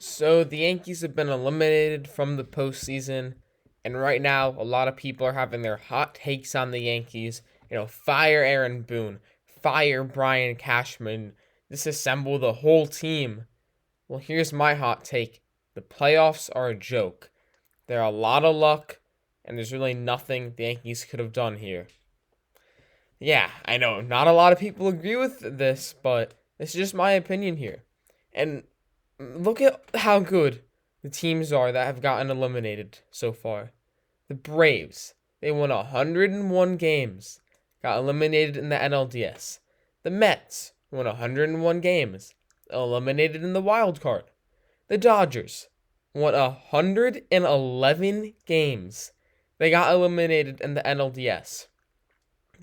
So the Yankees have been eliminated from the postseason, and right now a lot of people are having their hot takes on the Yankees. Fire Aaron Boone, fire Brian Cashman, disassemble the whole team. Well, here's my hot take: the playoffs are a joke. They're a lot of luck, and there's really nothing the Yankees could have done here. Yeah, I know not a lot of people agree with this, but it's just my opinion here. And look at how good the teams are that have gotten eliminated so far. The Braves, they won 101 games, got eliminated in the NLDS. The Mets won 101 games, eliminated in the wild card. The Dodgers won 111 games. They got eliminated in the NLDS.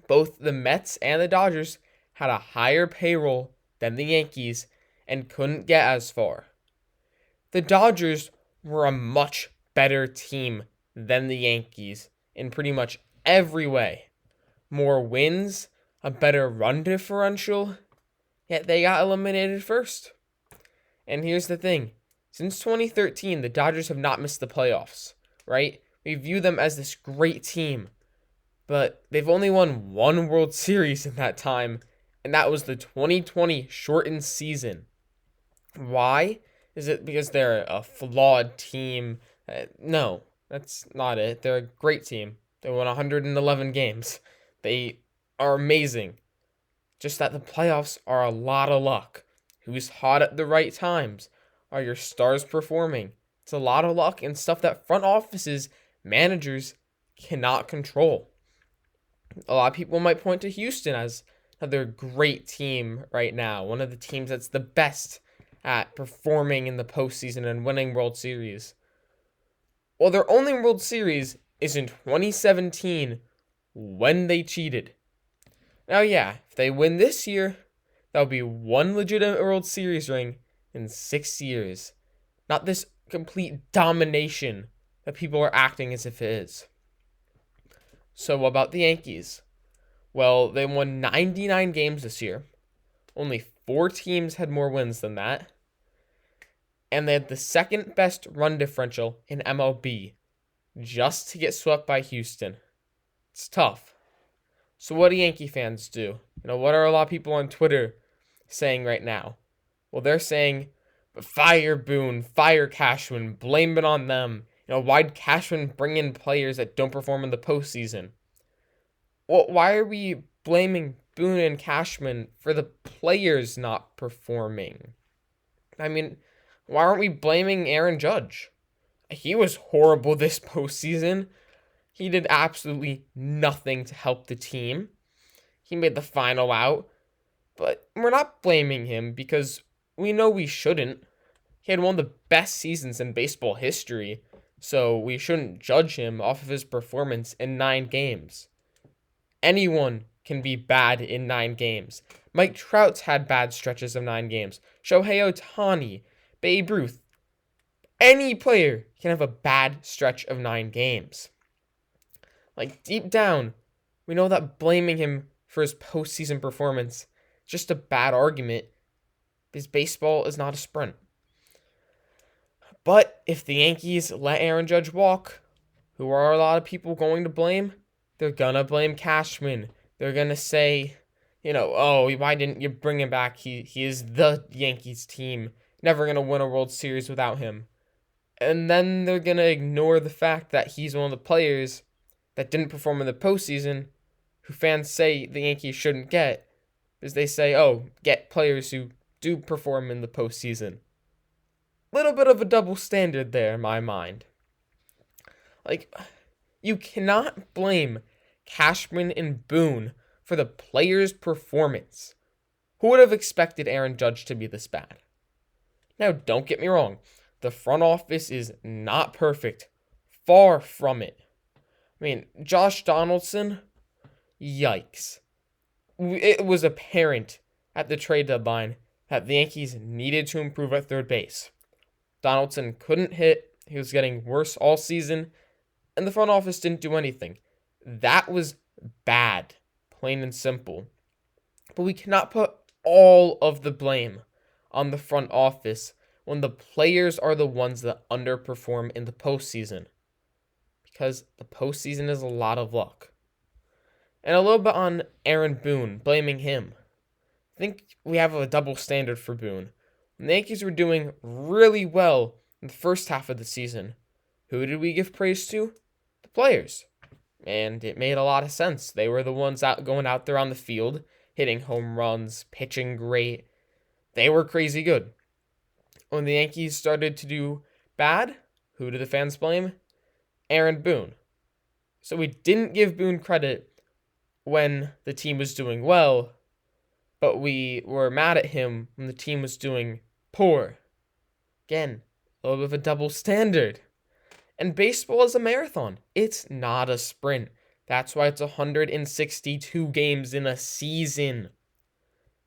Both the Mets and the Dodgers had a higher payroll than the Yankees and couldn't get as far. The Dodgers were a much better team than the Yankees in pretty much every way. More wins, a better run differential, yet they got eliminated first. And here's the thing: since 2013, the Dodgers have not missed the playoffs, right? We view them as this great team, but they've only won one World Series in that time, and that was the 2020 shortened season. Why? Is it because they're a flawed team? No, that's not it. They're a great team. They won 111 games. They are amazing. Just that the playoffs are a lot of luck. Who's hot at the right times? Are your stars performing? It's a lot of luck and stuff that front offices, managers cannot control. A lot of people might point to Houston as another great team right now. One of the teams that's the best at performing in the postseason and winning World Series. Well, their only World Series is in 2017 when they cheated. Now, yeah, if they win this year, that'll be one legitimate World Series ring in 6 years. Not this complete domination that people are acting as if it is. So, what about the Yankees? Well, they won 99 games this year. Only 4 teams had more wins than that. And they had the second best run differential in MLB, just to get swept by Houston. It's tough. So what do Yankee fans do? What are a lot of people on Twitter saying right now? Well, they're saying, fire Boone, fire Cashman, blame it on them. Why'd Cashman bring in players that don't perform in the postseason? Well, why are we blaming Boone and Cashman for the players not performing? I mean, why aren't we blaming Aaron Judge? He was horrible this postseason. He did absolutely nothing to help the team. He made the final out, but we're not blaming him because we know we shouldn't. He had one of the best seasons in baseball history, so we shouldn't judge him off of his performance in 9 games. Anyone can be bad in 9 games. Mike Trout's had bad stretches of 9 games. Shohei Ohtani, Babe Ruth. Any player can have a bad stretch of 9 games. Deep down, we know that blaming him for his postseason performance is just a bad argument because baseball is not a sprint. But if the Yankees let Aaron Judge walk, who are a lot of people going to blame? They're gonna blame Cashman. They're gonna say, oh, why didn't you bring him back? He is the Yankees team. Never gonna win a World Series without him. And then they're gonna ignore the fact that he's one of the players that didn't perform in the postseason, who fans say the Yankees shouldn't get, because they say, oh, get players who do perform in the postseason. Little bit of a double standard there in my mind. You cannot blame Cashman and Boone for the player's performance. Who would have expected Aaron Judge to be this bad? Now, don't get me wrong. The front office is not perfect. Far from it. Josh Donaldson, yikes. It was apparent at the trade deadline that the Yankees needed to improve at third base. Donaldson couldn't hit. He was getting worse all season, and the front office didn't do anything. That was bad, plain and simple. But we cannot put all of the blame on the front office when the players are the ones that underperform in the postseason. Because the postseason is a lot of luck. And a little bit on Aaron Boone, blaming him. I think we have a double standard for Boone. When the Yankees were doing really well in the first half of the season, who did we give praise to? The players. And it made a lot of sense. They were the ones going out there on the field, hitting home runs, pitching great. They were crazy good. When the Yankees started to do bad, who did the fans blame? Aaron Boone. So we didn't give Boone credit when the team was doing well, but we were mad at him when the team was doing poor. Again, a little bit of a double standard. And baseball is a marathon. It's not a sprint. That's why it's 162 games in a season.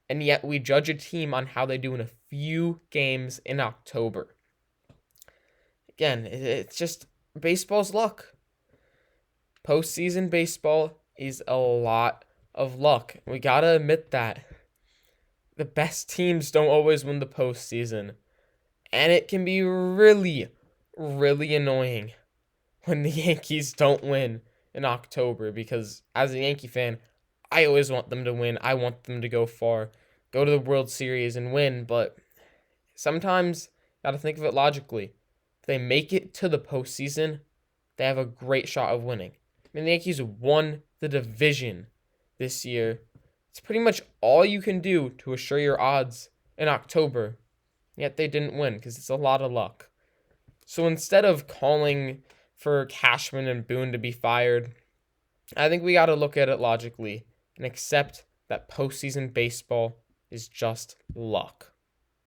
And yet we judge a team on how they do in a few games in October. Again, it's just baseball's luck. Postseason baseball is a lot of luck. We gotta admit that. The best teams don't always win the postseason. And it can be really, really annoying when the Yankees don't win in October, because as a Yankee fan, I always want them to win. I want them to go far, go to the World Series and win, but sometimes you gotta think of it logically. If they make it to the postseason, they have a great shot of winning. I mean, the Yankees won the division this year. It's pretty much all you can do to assure your odds in October, yet they didn't win because it's a lot of luck. So instead of calling for Cashman and Boone to be fired, I think we got to look at it logically and accept that postseason baseball is just luck.